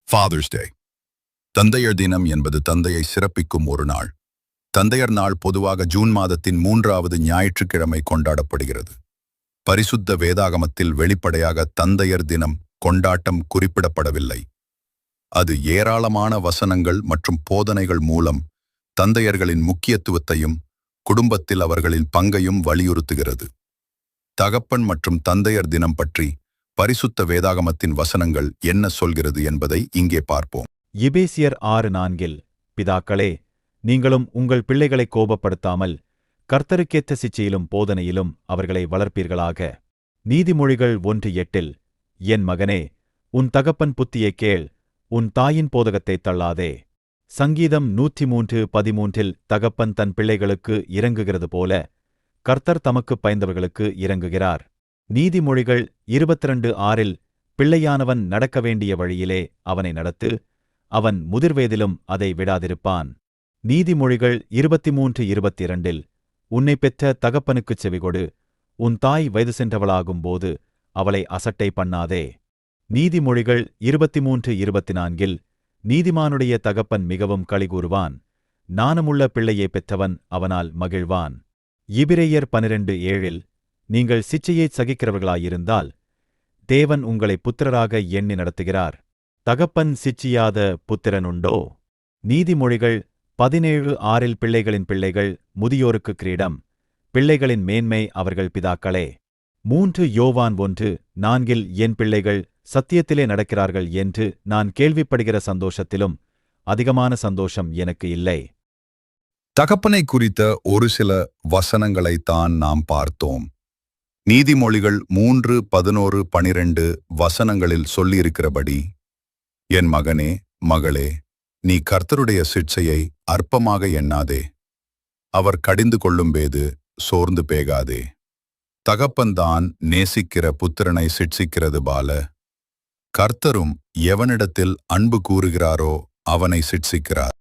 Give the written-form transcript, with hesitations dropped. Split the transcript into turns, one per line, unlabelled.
Fathers டே. தந்தையர் தினம் என்பது தந்தையை சிறப்பிக்கும் ஒரு நாள். தந்தையர் நாள் பொதுவாக ஜூன் மாதத்தின் 3வது ஞாயிற்றுக்கிழமை கொண்டாடப்படுகிறது. பரிசுத்த வேதாகமத்தில் வெளிப்படையாக தந்தையர் தினம் கொண்டாட்டம் குறிப்பிடப்படவில்லை. அது ஏராளமான வசனங்கள் மற்றும் போதனைகள் மூலம் தந்தையர்களின் முக்கியத்துவத்தையும் குடும்பத்தில் அவர்களின் பங்கையும் வலியுறுத்துகிறது. தகப்பன் மற்றும் தந்தையர் தினம் பற்றி பரிசுத்த வேதாகமத்தின் வசனங்கள் என்ன சொல்கிறது என்பதை இங்கே பார்ப்போம்.
எபேசியர் 6:4 பிதாக்களே, நீங்களும் உங்கள் பிள்ளைகளை கோபப்படுத்தாமல் கர்த்தருக்கேற்ற சிச்சையிலும் போதனையிலும் அவர்களை வளர்ப்பீர்களாக. நீதிமொழிகள் 1:8 என் மகனே, உன் தகப்பன் புத்தியைக் கேள், உன் தாயின் போதகத்தைத் தள்ளாதே. சங்கீதம் 103:13 தகப்பன் தன் பிள்ளைகளுக்கு இரங்குகிறது போல கர்த்தர் தமக்குப் பயந்தவர்களுக்கு இரங்குகிறார். நீதிமொழிகள் 22:6 பிள்ளையானவன் நடக்க வேண்டிய வழியிலே அவனை நடத்து, அவன் முதிர்வயதிலும் அதை விடாதிருப்பான். நீதிமொழிகள் 23:22 உன்னை பெற்ற தகப்பனுக்குச் செவிகொடு, உன் தாய் வயது சென்றவளாகும்போது அவளை அசட்டை பண்ணாதே. நீதிமொழிகள் 23:24 நீதிமானுடைய தகப்பன் மிகவும் களிகூறுவான், நாணமுள்ள பிள்ளையை பெற்றவன் அவனால் மகிழ்வான். எபிரெயர் 12:7 நீங்கள் சிச்சையைச் சகிக்கிறவர்களாயிருந்தால் தேவன் உங்களை புத்திரராக எண்ணி நடத்துகிறார். தகப்பன் சிச்சியாத புத்திரனுண்டோ? நீதிமொழிகள் 17:6 பிள்ளைகளின் பிள்ளைகள் முதியோருக்கு கிரீடம், பிள்ளைகளின் மேன்மை அவர்கள் பிதாக்களே. 3 யோவான் 1:4 என் பிள்ளைகள் சத்தியத்திலே நடக்கிறார்கள் என்று நான் கேள்விப்படுகிற சந்தோஷத்திலும் அதிகமான சந்தோஷம் எனக்கு இல்லை.
தகப்பனை குறித்த ஒரு சில வசனங்களைத்தான் நாம் பார்த்தோம். நீதிமொழிகள் 3:11-12 வசனங்களில் சொல்லியிருக்கிறபடி, என் மகனே மகளே, நீ கர்த்தருடைய சிட்சையை அற்பமாக எண்ணாதே, அவர் கடிந்து கொள்ளும்பேது சோர்ந்து பேகாதே. தகப்பன்தான் நேசிக்கிற புத்திரனை சிட்சிக்கிறது பால, கர்த்தரும் எவனிடத்தில் அன்பு கூறுகிறாரோ அவனை சிட்சிக்கிறார்.